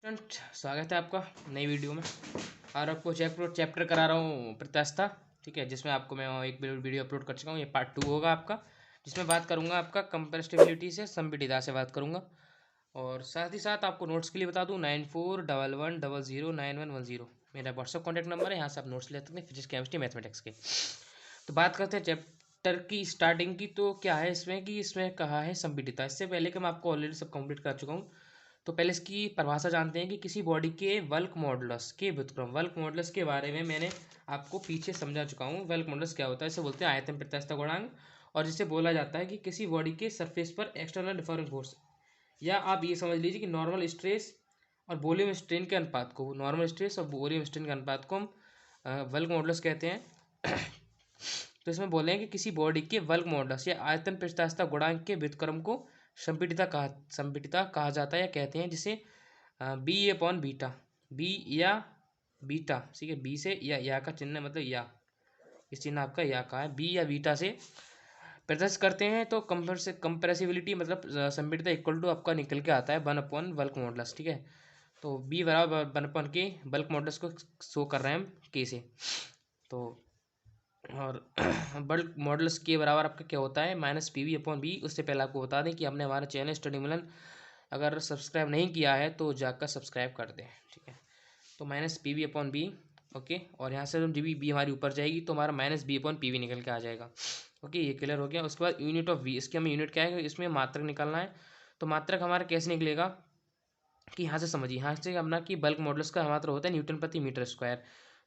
Friends, स्वागत है आपका नई वीडियो में। और आपको चैप्टर करा रहा हूँ प्रत्यास्थता। ठीक है, जिसमें आपको मैं एक वीडियो अपलोड कर चुका हूँ। ये पार्ट 2 होगा आपका, जिसमें बात करूँगा आपका कंपेरेटिबिलिटी से, संपीड़ितता से बात करूँगा। और साथ ही साथ आपको नोट्स के लिए बता दूँ 9411009110 मेरा व्हाट्सअप कॉन्टैक्ट नंबर है। यहाँ से आप नोट्स ले सकते हैं फिजिक्स, केमिस्ट्री, मैथमेटिक्स के। तो बात करते हैं चैप्टर की स्टार्टिंग की। तो क्या है इसमें कि इसमें कहा है संपीड़ितता। इससे पहले कि मैं आपको ऑलरेडी सब कंप्लीट कर चुका हूँ, तो पहले इसकी परिभाषा जानते हैं कि किसी बॉडी के बल्क मॉडुलस के व्युत्क्रम। बल्क मॉडुलस के बारे में मैंने आपको पीछे समझा चुका हूँ। बल्क मॉडुलस क्या होता है, इसे बोलते हैं आयतन प्रत्यास्थता गुणांक। और जिसे बोला जाता है कि किसी बॉडी के सरफेस पर एक्सटर्नल डिफॉर्मिंग फोर्स, या आप ये समझ लीजिए कि नॉर्मल स्ट्रेस और वॉल्यूम स्ट्रेन के अनुपात को, नॉर्मल स्ट्रेस और वॉल्यूम स्ट्रेन के अनुपात को हम बल्क मॉडुलस कहते हैं। तो इसमें बोले हैं कि किसी बॉडी के बल्क मॉडुलस या आयतन प्रत्यास्थता गुणांक के व्युत्क्रम को संपीड़ितता कहा जाता है, या कहते हैं जिसे बी ए अपॉन बीटा, बी या बीटा। ठीक है, बी से या का चिन्ह मतलब या, इस चिन्ह आपका या का है, बी या बीटा से प्रदर्शित करते हैं। तो कंप्रेसिबिलिटी मतलब संपीड़ितता इक्वल टू आपका निकल के आता है 1 अपॉन बल्क मॉडुलस। ठीक है, तो बी बराबर 1 अपॉन के, बल्क मॉडुलस को शो कर रहे हैं हम के से। तो और बल्क मॉडुलस के बराबर आपका क्या होता है, -PV/B। उससे पहले आपको बता दें कि हमने हमारा चैनल स्टडी मिलन अगर सब्सक्राइब नहीं किया है तो जाकर सब्सक्राइब कर दें। ठीक है, तो -PV/B। ओके, और यहाँ से जब बी हमारी ऊपर जाएगी तो हमारा -B/PV निकल के आ जाएगा। ओके, ये क्लियर हो गया। उसके बाद यूनिट ऑफ वी, इसके हमें यूनिट क्या है, इसमें मात्रक निकालना है। तो मात्रक हमारा कैसे निकलेगा कि यहाँ से समझिए, यहाँ से अपना कि बल्क मॉडुलस का मात्रक होता है न्यूटन प्रति मीटर स्क्वायर।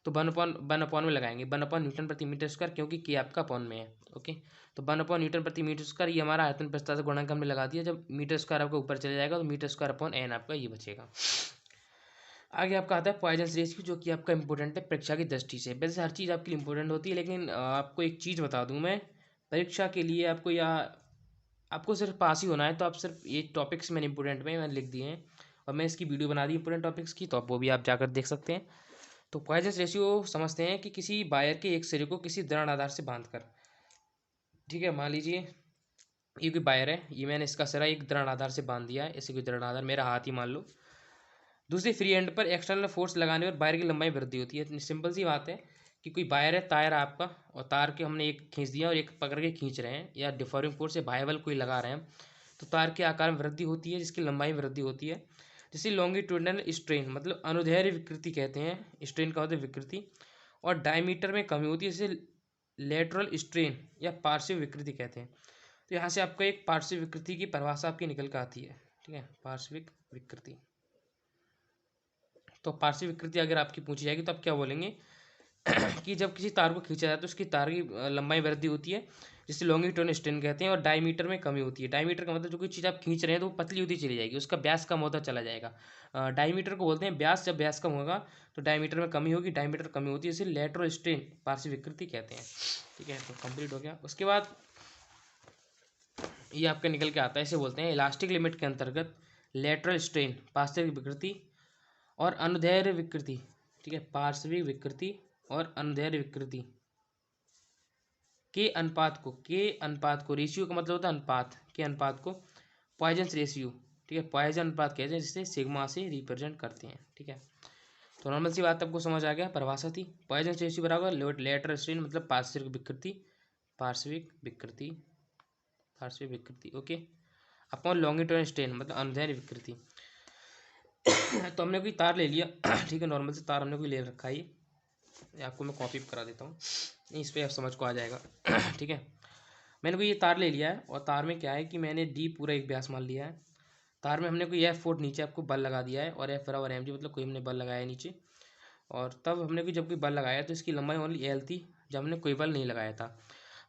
तो 1 अपॉन में लगाएंगे, 1 अपॉन न्यूटन प्रति मीटर स्क्वायर, क्योंकि के आपका अपॉन में है। ओके, तो 1 अपॉन न्यूटन प्रति मीटर स्क्वायर, ये हमारा आयतन प्रत्यास्थता गुणांक हमने लगा दिया। जब मीटर स्क्वायर आपका ऊपर चले जाएगा तो मीटर स्क्वायर अपॉन एन आपका ये बचेगा। आगे आपका आता है पॉइजन रेशियो, जो कि आपका इंपॉर्टेंट है परीक्षा की दृष्टि से। वैसे हर चीज़ आपके लिए इंपॉर्टेंट होती है, लेकिन आपको एक चीज़ बता दूं मैं, परीक्षा के लिए आपको, या आपको सिर्फ पास ही होना है, तो आप सिर्फ ये टॉपिक्स मैंने इंपॉर्टेंट में मैंने लिख दिए हैं, और मैं इसकी वीडियो बना दी इंपॉर्टेंट टॉपिक्स की, तो आप वो भी आप जाकर देख सकते हैं। तो पॉइजन रेशियो समझते हैं कि किसी वायर के एक सिरे को किसी दृढ़ आधार से बांधकर, ठीक है, मान लीजिए ये कोई वायर है, ये मैंने इसका सिरा एक दृढ़ आधार से बांध दिया है। इसे कोई दृढ़ आधार मेरा हाथ ही मान लो। दूसरी फ्री एंड पर एक्सटर्नल फोर्स लगाने पर वायर की लंबाई वृद्धि होती है। सिंपल सी बात है कि कोई वायर है, तार है आपका, और तार के हमने एक खींच दिया और एक पकड़ के खींच रहे हैं, या डिफॉर्मिंग फोर्स से बाह्य बल कोई लगा रहे हैं, तो तार के आकार में वृद्धि होती है, जिसकी लंबाई में वृद्धि होती है। जैसे लॉन्गिट्यूडनल स्ट्रेन मतलब अनुदैर्ध्य विकृति कहते हैं, स्ट्रेन का होता है विकृति, और डायमीटर में कमी होती है, जिसे लेटरल स्ट्रेन या पार्श्व विकृति कहते हैं। तो यहाँ से आपका एक पार्श्व विकृति की परिभाषा आपकी निकल कर आती है। ठीक है, पार्श्विक विकृति। तो पार्श्व विकृति अगर आपकी पूछी जाएगी तो आप क्या बोलेंगे कि जब किसी तार को खींचा जाए तो उसकी तार की लंबाई वृद्धि होती है, जिसे लॉन्गिट्यूडनल स्ट्रेन कहते हैं, और डायमीटर में कमी होती है। डायमीटर का मतलब जो कोई चीज़ आप खींच रहे हैं तो वो पतली होती चली जाएगी, उसका व्यास कम होता चला जाएगा। डायमीटर को बोलते हैं व्यास। जब व्यास कम होगा तो डायमीटर में कमी होगी, डायमीटर कमी होती है, इसे लेटरल स्ट्रेन पार्श्व विकृति कहते हैं। ठीक है, तो कंप्लीट हो गया। उसके बाद ये आपका निकल के आता है, इसे बोलते हैं इलास्टिक लिमिट के अंतर्गत लेटरल स्ट्रेन पार्श्विक विकृति और अनुदैर्ध्य विकृति। ठीक है, पार्श्विक विकृति और अनुदैर्ध्य विकृति के अनुपात को रेशियो का मतलब होता है अनुपात, के अनुपात को पॉइजन रेशियो, ठीक है, पॉइजन अनुपात कहते हैं, जिसे सिग्मा से रिप्रेजेंट करते हैं। ठीक है, तो नॉर्मल सी बात आपको समझ आ गया, परिभाषा थी पॉइजन रेशियो बराबर लेटरल स्ट्रेन मतलब पार्श्विक विकृति, पार्श्विक विकृति, पार्श्विक विकृति, ओके, अपॉन लॉन्गिट्यूडनल स्ट्रेन मतलब अनुदैर्ध्य विकृति। तो हमने कोई तार ले लिया, ठीक है, नॉर्मल से तार हमने कोई ले रखा है, ये आपको मैं कॉपी करा देता हूँ, इस पर आप समझ को आ जाएगा। ठीक है, मैंने कोई ये तार ले लिया है, और तार में क्या है कि मैंने डी पूरा एक व्यास मान लिया है। तार में हमने कोई F4 नीचे आपको बल लगा दिया है, और F बराबर mg मतलब कोई हमने बल लगाया है नीचे। और तब हमने कोई जब कोई बल लगाया तो इसकी लंबाई ओनली L थी, जब हमने कोई बल नहीं लगाया था।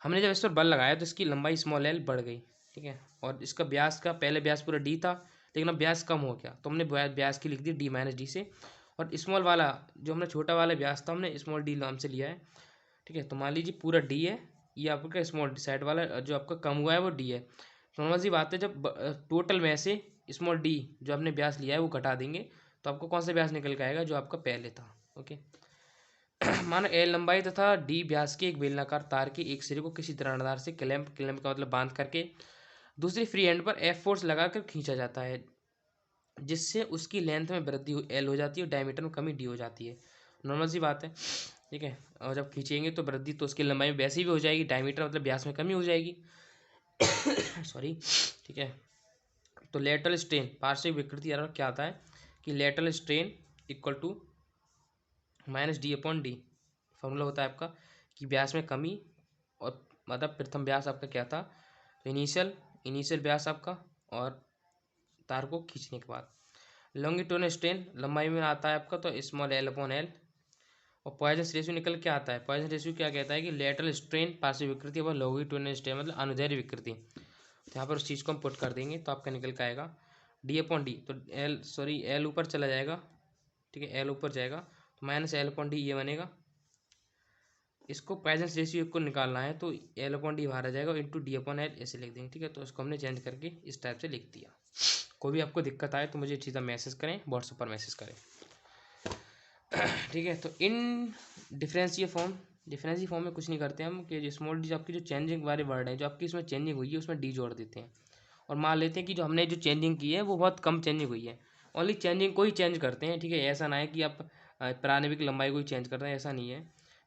हमने जब इस पर बल लगाया तो इसकी लंबाई स्मॉल l बढ़ गई। ठीक है, और इसका व्यास का पहले व्यास पूरा d था, लेकिन अब व्यास कम हो गया, तो हमने व्यास की लिख दी d माइनस डी से, और स्मॉल वाला जो हमने छोटा वाला व्यास था हमने स्मॉल डी नाम से लिया है। ठीक है, तो मान लीजिए पूरा डी है, ये आपका स्मॉल साइड वाला जो आपका कम हुआ है वो डी है। नॉर्मल सी बात है, जब टोटल में से स्मॉल डी जो आपने व्यास लिया है वो घटा देंगे तो आपको कौन सा व्यास निकल के आएगा, जो आपका पहले था। ओके, मानो एल लंबाई तथा डी व्यास के एक बेलनाकार तार के एक सिरे को किसी दरारदार से क्लैंप का मतलब बांध करके दूसरी फ्री एंड पर F फोर्स लगाकर खींचा जाता है। जिससे उसकी लेंथ में वृद्धि एल हो जाती है और डायमीटर में कमी डी हो जाती है। नॉर्मल सी बात है, ठीक है। और जब खींचेंगे तो वृद्धि तो उसकी लंबाई में वैसे भी हो जाएगी, डायमीटर मतलब व्यास में कमी हो जाएगी। सॉरी, ठीक है। तो लेटरल स्ट्रेन पार्श्विक विकृति एरर क्या आता है कि lateral strain equal to minus D upon D. Formula होता है आपका कि व्यास में कमी और मतलब प्रथम व्यास आपका क्या था, तो इनिशियल व्यास आपका और तार को खींचने के बाद। लॉन्गिट्यूडनल स्ट्रेन लंबाई में आता है आपका तो स्मॉल एल अपॉन एल। और पॉइजन रेशियो निकल के आता है, पॉइजन रेशियो क्या कहता है कि लेटरल स्ट्रेन पार्श्व विकृति और लॉन्गिट्यूडनल स्ट्रेन मतलब अनुदैर्ध्य विकृति। तो यहाँ पर उस चीज़ को हम पुट कर देंगे तो आपका निकल के आएगा डी अपॉन डी। तो एल ऊपर चला जाएगा, ठीक है, एल ऊपर जाएगा तो माइनस एल अपॉन डी ये बनेगा। इसको पॉइजन रेशियो को निकालना है तो एल अपॉन डी बाहर आ जाएगा इंटू डी अपॉन एल ऐसे लिख देंगे, ठीक है। तो इसको हमने चेंज करके इस टाइप से लिख दिया। कोई भी आपको दिक्कत आए तो मुझे सीधा मैसेज करें, व्हाट्सएप पर मैसेज करें, ठीक है। तो इन डिफरेंशियल फॉर्म में कुछ नहीं करते हम कि स्मॉल डी आपकी जो चेंजिंग वाले वर्ड है जो आपकी इसमें चेंजिंग हुई है उसमें डी जोड़ देते हैं और मान लेते हैं कि जो हमने जो चेंजिंग की है वो बहुत कम चेंजिंग हुई है, ओनली चेंजिंग को ही चेंज करते हैं, ठीक है। ऐसा ना है कि आप प्रारंभिक लंबाई को ही चेंज कर रहे हैं, ऐसा नहीं है।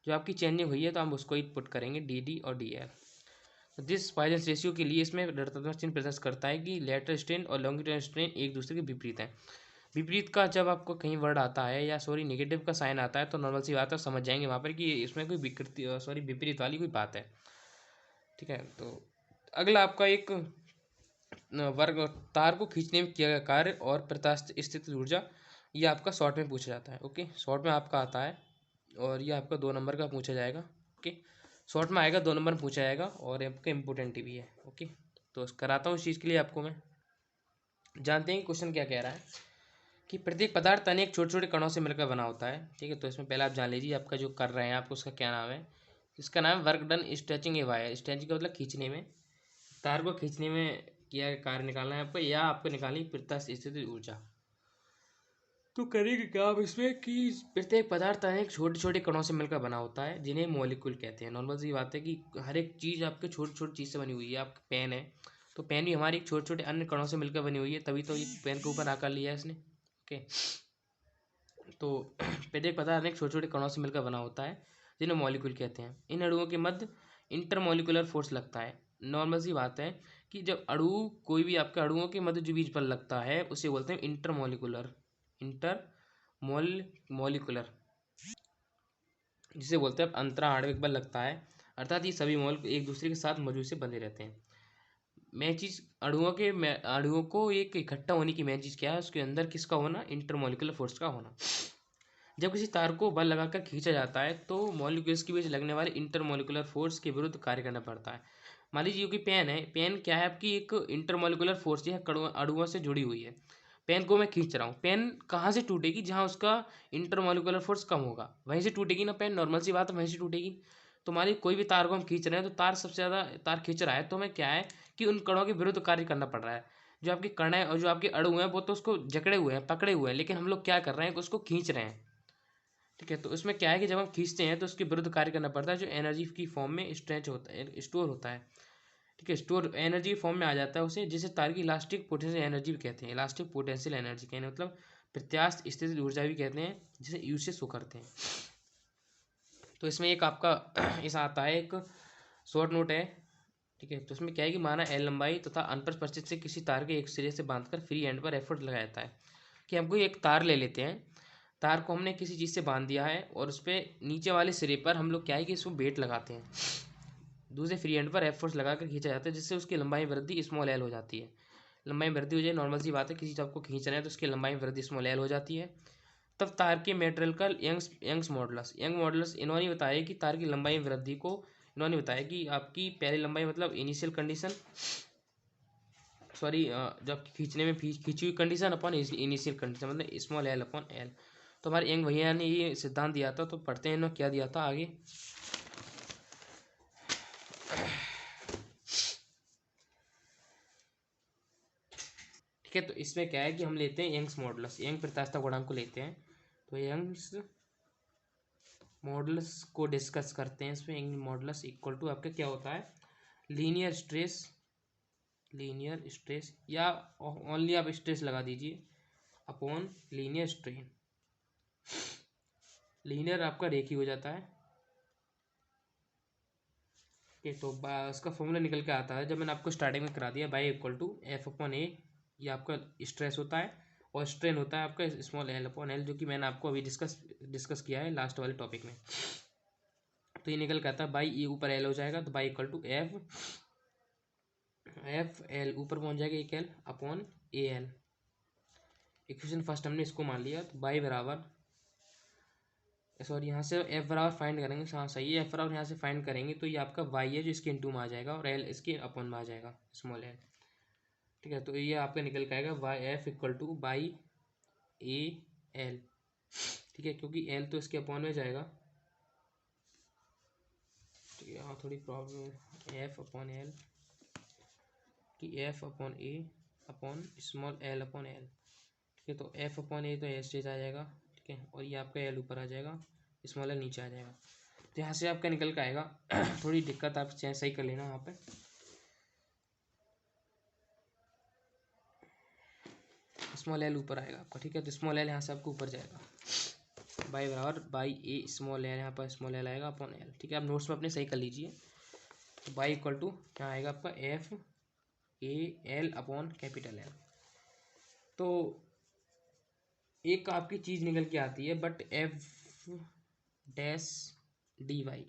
जो आपकी चेंजिंग हुई है तो हम उसको ही पुट करेंगे डी डी और डी एल। तो दिस पॉइजन रेशियो के लिए इसमें ऋणात्मक चिन्ह प्रदर्शित करता है कि लेटरल स्ट्रेन और लॉन्गिट्यूडनल स्ट्रेन एक दूसरे के विपरीत हैं। विपरीत का जब आपको कहीं वर्ड आता है या सॉरी नेगेटिव का साइन आता है तो नॉर्मल सी बात है, समझ जाएंगे वहाँ पर कि इसमें कोई विकृति सॉरी विपरीत वाली कोई बात है, ठीक है। तो अगला आपका एक वर्ग तार को खींचने में किया गया कार्य और प्रत्यास्थ स्थित ऊर्जा, ये आपका शॉर्ट में पूछा जाता है। ओके, शॉर्ट में आपका आता है और ये आपका 2 नंबर का पूछा जाएगा। ओके, शॉर्ट में आएगा 2 नंबर में पूछा जाएगा और आपका इम्पोर्टेंट भी है। ओके, तो कराता हूँ इस चीज़ के लिए आपको मैं। जानते हैं कि क्वेश्चन क्या कह रहा है कि प्रत्येक पदार्थ अनेक छोटे छोटे कणों से मिलकर बना होता है, ठीक है। तो इसमें पहले आप जान लीजिए आपका जो कर रहे हैं आप उसका क्या नाम है। इसका नाम है work done stretching a wire. Stretching का मतलब खींचने में, तार को खींचने में किया गया कार्य निकालना है आपको या आपको निकालनी प्रत्यास्थ स्थित ऊर्जा। तो करेंगे क्या आप इसमें कि प्रत्येक पदार्थ अनेक छोटे छोटे कणों से मिलकर बना होता है जिन्हें मॉलिक्यूल कहते हैं। नॉर्मल सी बात है कि हर एक चीज़ आपके छोटी छोटी चीज़ से बनी हुई है। आपका पेन है तो पेन भी हमारी छोटे छोटे अन्य कणों से मिलकर बनी हुई है, तभी तो ये पेन के ऊपर आकार लिया है इसने। ओके, तो प्रत्येक पदार्थ अनेक छोटे छोटे कणों से मिलकर बना होता है जिन्हें मॉलिक्यूल कहते हैं। इन अणुओं के मध्य इंटरमॉलिक्यूलर फोर्स लगता है। नॉर्मल सी बात है कि जब अणु कोई भी आपके अणुओं के मध्य जो बीच बल लगता है उसे बोलते हैं इंटरमॉलिकुलर, जिसे बोलते हैं अंतरा आणविक बल लगता है। अर्थात ये सभी मॉलिक्यूल एक दूसरे के साथ मौजूद से बंधे रहते हैं। मेन चीज़ अणुओं को एक इकट्ठा होने की मेन चीज़ क्या है, उसके अंदर किसका होना, इंटरमॉलिक्यूलर फोर्स का होना। जब किसी तार को बल लगाकर खींचा जाता है तो मॉलिक्यूल्स के बीच लगने वाले इंटरमॉलिक्यूलर फोर्स के विरुद्ध कार्य करना पड़ता है। मान लीजिए कि पेन है, पेन क्या है आपकी एक इंटरमॉलिक्यूलर फोर्स है, अणुओं से जुड़ी हुई है। पेन को मैं खींच रहा हूँ, पेन कहाँ से टूटेगी, जहाँ उसका इंटरमॉलिक्यूलर फोर्स कम होगा वहीं से टूटेगी ना पेन, नॉर्मल सी बात है वहीं से टूटेगी। तो मान लीजिए कोई भी तार को हम खींच रहे हैं तो तार सबसे ज़्यादा तार खींच रहा है तो हमें क्या है कि उन कणों के विरुद्ध कार्य करना पड़ रहा है। जो आपके कण है और जो आपके अणु हैं वो तो उसको जकड़े हुए हैं, पकड़े हुए हैं, लेकिन हम लोग क्या कर रहे हैं कि उसको खींच रहे हैं, ठीक है। तो इसमें क्या है कि जब हम खींचते हैं तो उसके विरुद्ध कार्य करना पड़ता है जो एनर्जी की फॉर्म में स्ट्रेच होता है, स्टोर होता है, ठीक है। स्टोर एनर्जी फॉर्म में आ जाता है उसे, जिसे तार की इलास्टिक पोटेंशियल एनर्जी भी कहते हैं। इलास्टिक पोटेंशियल एनर्जी कहने मतलब प्रत्यास्थ स्थितिज ऊर्जा भी कहते हैं, जिसे यू से शो करते हैं। तो इसमें एक आपका इस आता है एक शॉर्ट नोट है, ठीक है। तो इसमें क्या है कि माना एल लंबाई तथा अनपरस्थ परिचित से किसी तार के एक सिरे से बांधकर फ्री एंड पर एफर्ट लगाया जाता है। कि हमको एक तार ले लेते हैं, तार को हमने किसी चीज़ से बांध दिया है और उस पर नीचे वाले सिरे पर हम लोग क्या है कि इसको वेट लगाते हैं, दूसरे फ्री एंड पर एफ फोर्स लगाकर खींचा जाता है, जिससे उसकी लंबाई वृद्धि स्मॉल एल हो जाती है। लंबाई में वृद्धि हो जाए, नॉर्मल सी बात है, किसी चीज़ को खींच रहे हैं तो उसकी लंबाई में वृद्धि स्मॉल एल हो जाती है। तब तार के मेटेरियल का यंग्स मॉडुलस इन्होंने बताया कि तार की लंबाई में वृद्धि को, इन्होंने बताया कि आपकी पहली लंबाई मतलब इनिशियल कंडीशन, सॉरी जब खींचने में खींची हुई कंडीशन अपॉन इनिशियल कंडीशन मतलब स्मॉल एल अपॉन एल। तो हमारे यंग भैया ने ये सिद्धांत दिया था, तो पढ़ते हैं इन्होंने क्या दिया था आगे। ठीक है, तो इसमें क्या है कि हम लेते हैं यंग्स मॉडुलस, यंग प्रत्यास्थता गुणांक को लेते हैं। तो यंग्स मॉडुलस को डिस्कस करते हैं। इसमें यंग मॉडुलस इक्वल टू आपका क्या होता है, लीनियर स्ट्रेस या ओनली आप स्ट्रेस लगा दीजिए, अपॉन लीनियर स्ट्रेन। लीनियर आपका रेखीय हो जाता है। तो उसका फॉर्मूला निकल के आता है, जब मैंने आपको स्टार्टिंग में करा दिया, by equal to F upon A, ये आपका स्ट्रेस होता है और स्ट्रेन होता है आपका स्मॉल एल अपॉन एल, जो कि मैंने आपको अभी डिस्कस किया है लास्ट वाले टॉपिक में। तो ये निकल के आता है बाई ए, ऊपर एल हो जाएगा, तो by equal to F L ऊपर पहुंच जाएगा एक L upon A L. Equation first हमने इसको मान लिया, तो बाई बराबर, सॉरी यहाँ से एफ बराबर फाइंड करेंगे, हाँ सही है, एफ बराबर यहाँ से फाइंड करेंगे तो ये आपका वाई है जो इसके इंटू में आ जाएगा और एल इसके अपॉन में आ जाएगा, स्मॉल एल। ठीक है, तो ये आपका निकल के आएगा Y F equal to by A L. ठीक है, क्योंकि एल तो इसके अपॉन में जाएगा। ठीक है, यहाँ थोड़ी प्रॉब्लम है, एफ अपॉन एल कि F upon A upon small L upon L. ठीक है, तो एफ अपॉन ए तो एस्टेज आ जाएगा। ठीक है, और ये आपका एल ऊपर आ जाएगा, स्मॉल एल नीचे आ जाएगा। तो यहाँ से आपका निकल के आएगा थोड़ी दिक्कत आप सही कर लेना यहाँ पे। स्मॉल एल ऊपर आएगा आपका। ठीक है, तो स्मॉल एल यहाँ से आपको ऊपर जाएगा, बाई बराबर बाई ए स्मॉल एल, यहाँ पर स्मॉल एल आएगा अपॉन एल। ठीक है, आप नोट्स में अपने सही कर लीजिए। तो बाई इक्वल टू क्या आएगा आपका F A L upon capital L. तो एक आपकी चीज़ निकल के आती है, but F dash D Y,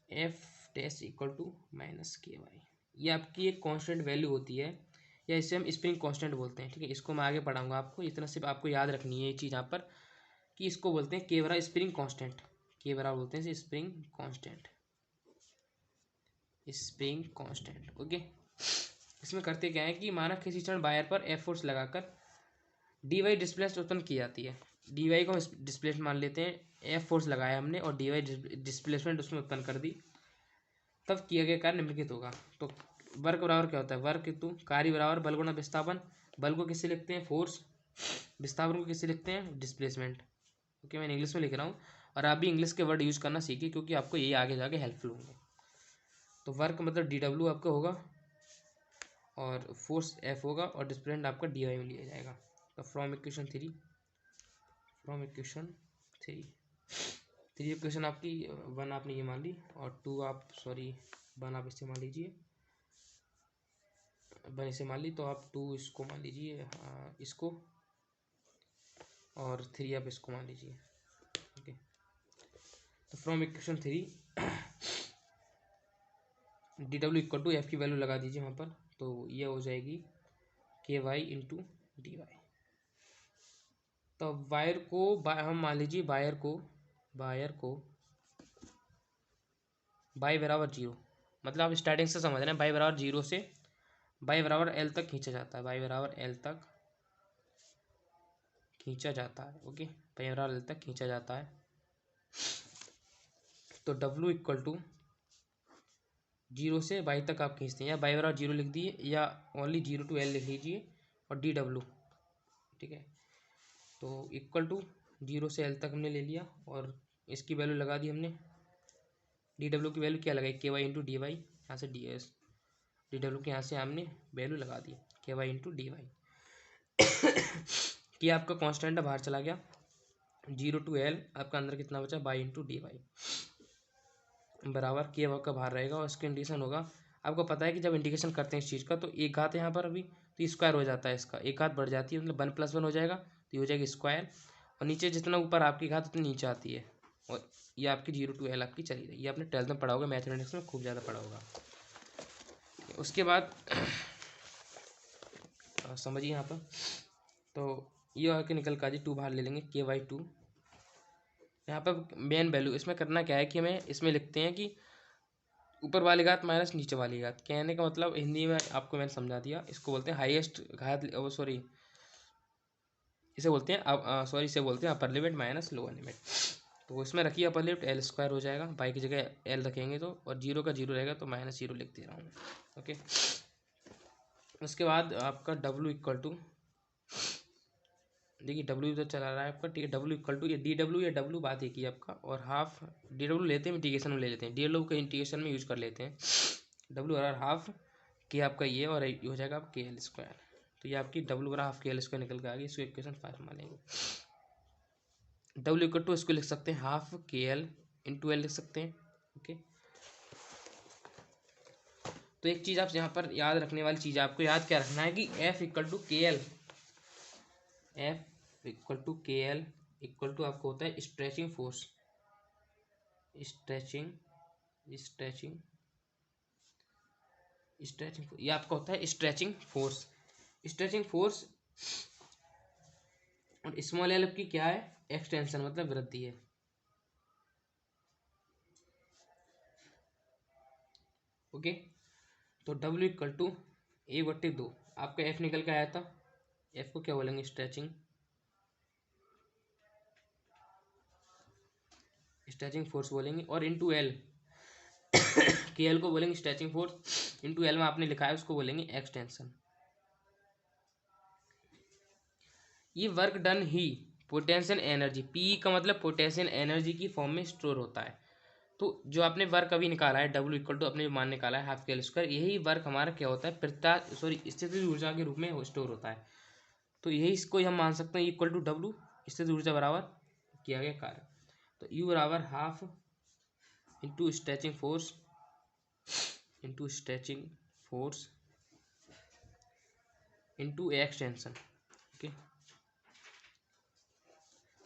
F dash equal to minus K Y, ये आपकी एक कांस्टेंट वैल्यू होती है, या इसे हम स्प्रिंग कांस्टेंट बोलते हैं। ठीक है, इसको मैं आगे पढ़ाऊंगा आपको, इतना सिर्फ आपको याद रखनी है ये चीज़ यहाँ पर कि इसको बोलते हैं के बराबर स्प्रिंग कांस्टेंट, के बराबर बोलते हैं spring constant, spring constant. Okay, इसमें करते क्या है कि माना किसी क्षण वायर पर एफ फोर्स लगाकर डी वाई डिस्प्लेसमेंट उत्पन्न की जाती है। डी वाई को हम डिस्प्लेसमेंट मान लेते हैं, एफ फोर्स लगाया हमने और डी वाई डिस्प्लेसमेंट उसमें उत्पन्न कर दी, तब किया गया कार्य निम्नलिखित होगा। तो वर्क बराबर क्या होता है, वर्क इंटू कार्य बराबर बल गुणा विस्थापन। बल को किससे लिखते हैं, फोर्स, विस्थापन को किससे लिखते हैं, डिस्प्लेसमेंट। ओके, मैं इंग्लिश में लिख रहा हूँ और आप भी इंग्लिश के वर्ड यूज़ करना सीखिए, क्योंकि आपको ये आगे जाके हेल्पफुल होंगे। तो वर्क मतलब डी डब्ल्यू आपका होगा और फोर्स एफ होगा और डिस्प्लेसमेंट आपका डी वाई में लिया जाएगा। तो फ्रॉम इक्वेशन थ्री इक्वेशन आपकी वन आपने ये मान ली और टू आप वन आप इससे मान लीजिए, वन इसे मान ली, तो आप टू इसको मान लीजिए, इसको, और थ्री आप इसको मान लीजिए। ओके, तो from equation three D W equal to F की वैल्यू लगा दीजिए वहाँ पर, तो ये हो जाएगी K Y into D Y. तो वायर को हम मान लीजिए वायर को बाई बराबर जीरो, मतलब आप स्टार्टिंग से समझ रहे हैं, बाई बराबर जीरो से बाई बराबर एल तक खींचा जाता है, बाई बराबर एल तक खींचा जाता है। ओके, बाई बराबर एल तक खींचा जाता है। तो डब्ल्यू इक्वल टू जीरो से बाई तक आप खींचते हैं, या बाई बराबर जीरो लिख दिए या ओनली जीरो टू एल लिख लीजिए और डी डब्ल्यू। ठीक है, तो इक्वल टू जीरो से एल तक हमने ले लिया और इसकी वैल्यू लगा दी हमने, डी डब्ल्यू की वैल्यू क्या लगाई, के वाई इंटू डी वाई, यहाँ से डी एस, डी डब्ल्यू के यहाँ से हमने वैल्यू लगा दी के वाई इंटू डी वाई। कि आपका कांस्टेंट बाहर चला गया, जीरो टू एल आपका अंदर कितना बचा, बाई इंटू डी वाई बराबर के का बाहर रहेगा और इसका इंडिकेशन होगा। आपको पता है कि जब इंडिकेशन करते हैं इस चीज़ का, तो एक घात यहाँ पर अभी तो स्क्वायर हो जाता है, इसका एक घात बढ़ जाती है, मतलब वन प्लस वन हो जाएगा, तो ये हो जाएगी स्क्वायर, और नीचे जितना ऊपर आपकी घात उतनी नीचे आती है, और ये आपकी जीरो टू एल आपकी चली रही। ये आपने 12th में पढ़ा होगा, मैथमेटिक्स में खूब ज़्यादा पढ़ा होगा। उसके बाद समझिए यहाँ पर, तो ये आके निकल का जी टू बाहर ले लेंगे, के वाई टू। यहाँ पर मेन वैल्यू इसमें करना क्या है कि हमें इसमें लिखते हैं कि ऊपर वाली घात माइनस नीचे वाली घात, कहने का मतलब हिंदी में आपको मैंने समझा दिया, इसको बोलते हैं हाईएस्ट घात, इसे बोलते हैं इसे बोलते हैं upper limit minus lower limit. तो इसमें रखिए अपर लिमिट एल स्क्वायर हो जाएगा, बाई की जगह एल रखेंगे तो, और जीरो का जीरो रहेगा तो माइनस जीरो लिख दे रहा हूँ। ओके, उसके बाद आपका डब्ल्यू इक्वल टू, देखिए डब्ल्यू तो चला रहा है आपका, ठीक है, डब्ल्यू इक्वल टू ये डी डब्ल्यू या डब्ल्यू बात एक ही आपका, और हाफ डी डब्ल्यू लेते हैं इंटीग्रेशन में ले लेते हैं, डी डब्ल्यू का इंटीग्रेशन में यूज कर लेते हैं, डब्ल्यू और हाफ के आपका ये, और हो जाएगा आप के एल स्क्वायर। तो ये आपकी डब्ल्यू बराबर हाफ के एल स्क्वायर निकल के आ गई, इसको इक्वेशन 5 मानेंगे। डब्ल्यू इक्वल टू इसको लिख सकते हैं हाफ के एल इंटू एल लिख सकते हैं। ओके, तो एक चीज़ आप यहाँ पर याद रखने वाली चीज़ आपको याद क्या रखना है कि एफ इक्वल टू के एल, एफ इक्वल टू के एल इक्वल टू आपको होता है stretching force, stretching stretching stretching ये आपका होता है स्ट्रेचिंग फोर्स। स्ट्रेचिंग फोर्स और स्मॉल एल की क्या है, एक्सटेंशन मतलब वृद्धि है। ओके, तो डब्ल्यू इक्वल टू ए बट्टे 2, आपका एफ निकल के आया था, एफ को क्या बोलेंगे स्ट्रेचिंग, स्ट्रेचिंग फोर्स बोलेंगे, और इंटू एल के एल को बोलेंगे स्ट्रेचिंग फोर्स, इंटू एल में आपने लिखा है उसको बोलेंगे एक्सटेंशन। ये वर्क डन ही पोटेंशियल एनर्जी, पी का मतलब पोटेंशियल एनर्जी की फॉर्म में स्टोर होता है। तो जो आपने वर्क अभी निकाला है डब्ल्यू इक्वल टू अपने मान निकाला है हाफ के एल स्क्वायर, यही वर्क हमारा क्या होता है स्थितिज ऊर्जा के रूप में स्टोर होता है। तो यही इसको हम मान सकते हैं इक्वल टू डब्ल्यू, स्थितिज ऊर्जा बराबर किया गया कार्य। तो यू बराबर half into stretching force into extension. Okay,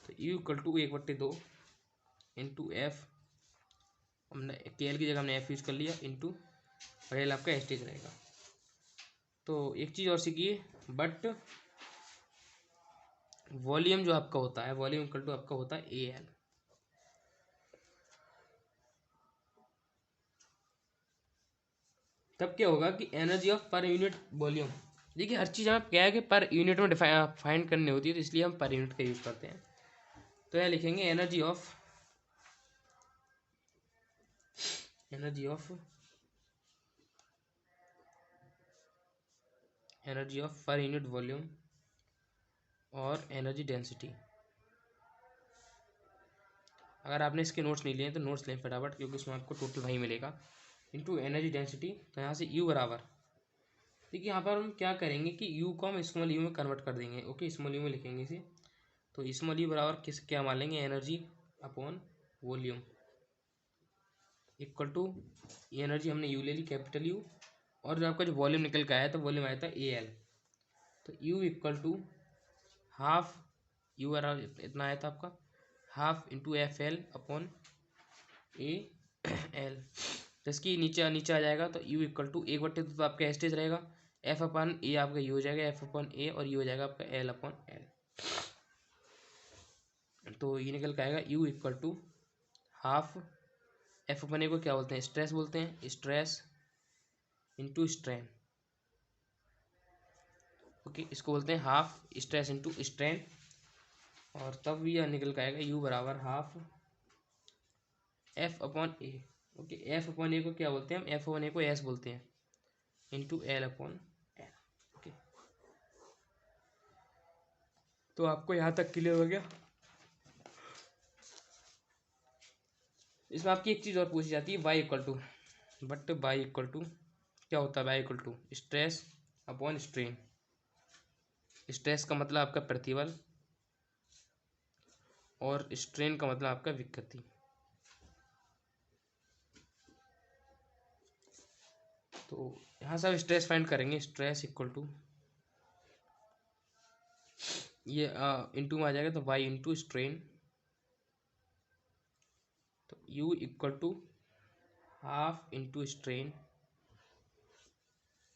तो U equal to 1/2 into F, हमने के एल की जगह हमने एफ यूज कर लिया, इंटू और एल आपका एस्टेज रहेगा। तो एक चीज़ और सीखिए, बट वॉल्यूम जो आपका होता है, वॉल्यूम इक्वल टू आपका होता है ए एल। तब क्या होगा कि energy of per unit volume, देखिए हर चीज़ हमें क्या है कि पर यूनिट में फाइंड करनी होती है, तो इसलिए हम पर यूनिट का यूज़ करते हैं। तो यह लिखेंगे energy of per unit volume और एनर्जी डेंसिटी। अगर आपने इसके नोट्स नहीं लिए तो नोट्स लें फटाफट, क्योंकि उसमें आपको टोटल वही मिलेगा, इंटू एनर्जी डेंसिटी। तो यहाँ से यू बराबर, देखिए यहाँ पर हम क्या करेंगे कि यू को हम स्मॉल यू में कन्वर्ट कर देंगे। ओके, स्मॉल यू में लिखेंगे इसे, तो स्मॉल यू बराबर क्या मान लेंगे, energy upon volume equal to energy हमने यू ले ली कैपिटल यू, और जो आपका जो वॉल्यूम निकल के आया तो वॉल्यूम आया था ए एल। तो U equal to half, U बराबर इतना आया था आपका half into F L upon A L. तो इसकी नीचे नीचे आ जाएगा, तो यू इक्वल टू 1/2 तो आपका एस्टेज रहेगा, एफ अपॉन ए आपका यू हो जाएगा, एफ अपॉन ए, और यू हो जाएगा आपका एल अपॉन एल। तो ये निकल के आएगा U equal to half, F upon A को क्या बोलते हैं, स्ट्रेस बोलते हैं, स्ट्रेस इंटू स्ट्रेन। ओके, इसको बोलते हैं हाफ स्ट्रेस इंटू स्ट्रेन, और तब यह निकल के आएगा यू बराबर हाफ एफ अपॉन ए। ओके, एफ अपॉन ए को क्या बोलते हैं हम, एफ अपॉन ए को एस बोलते हैं, into L upon L. Okay, तो आपको यहाँ तक क्लियर हो गया। इसमें आपकी एक चीज़ और पूछी जाती है, Y equal to, but Y equal to क्या होता है, Y equal to stress upon strain. Stress का मतलब आपका प्रतिबल और स्ट्रेन का मतलब आपका विकृति। तो यहाँ से आप स्ट्रेस फाइंड करेंगे, स्ट्रेस इक्वल टू ये इंटू में आ जाएगा, तो वाई इंटू स्ट्रेन, तो U equal to half into strain,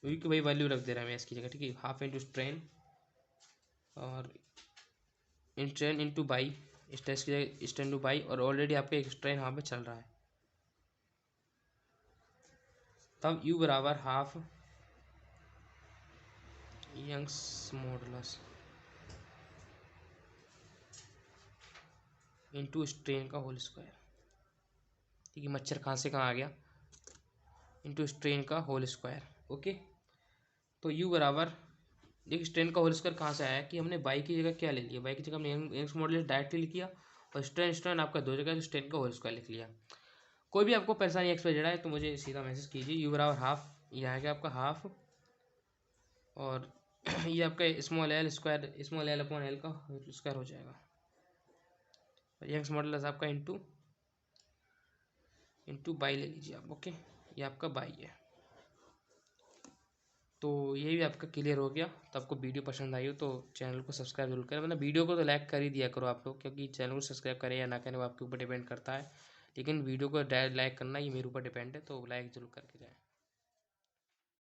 U की वही वैल्यू रख दे रहा है मैं इसकी जगह, ठीक है, हाफ इंटू स्ट्रेन और स्ट्रेन इंटू बाई, स्ट्रेस की जगह स्ट्रेन इंटू बाई, और ऑलरेडी आपका एक स्ट्रेन वहाँ पे चल रहा है, तब यू बराबर half Young's modulus into strain का होल स्क्वायर। ठीक है, मच्छर कहाँ से कहाँ आ गया, इंटू स्ट्रेन का होल स्क्वायर। ओके, तो यू बराबर, देखिए स्ट्रेन का होल स्क्वायर कहाँ से आया कि हमने बाई की जगह क्या ले लिया, बाई की जगह हमने यंग्स मॉडुलस डायरेक्टली लिख लिया, और स्ट्रेन स्ट्रेन आपका दो जगह, तो स्ट्रेन का होल स्क्वायर लिख लिया। कोई भी आपको परेशानी एक्सप्रेस है तो मुझे सीधा मैसेज कीजिए, यू बराबर हाफ, ये आएगा आपका हाफ, और ये आपका small L square, small L upon L का स्क्वायर हो जाएगा। यंग्स मॉडुलस आपका इंटू बाई ले लीजिए आप। ओके, ये आपका बाई है। तो ये भी आपका क्लियर हो गया। तो आपको वीडियो पसंद आई हो तो चैनल को सब्सक्राइब जरूर करें, मतलब वीडियो को तो लाइक कर ही दिया करो आप लोग, क्योंकि चैनल को सब्सक्राइब करें या ना करें वो आपके ऊपर डिपेंड करता है, लेकिन वीडियो को लाइक करना ये मेरे ऊपर डिपेंड है, तो लाइक जरूर करके जाएँ।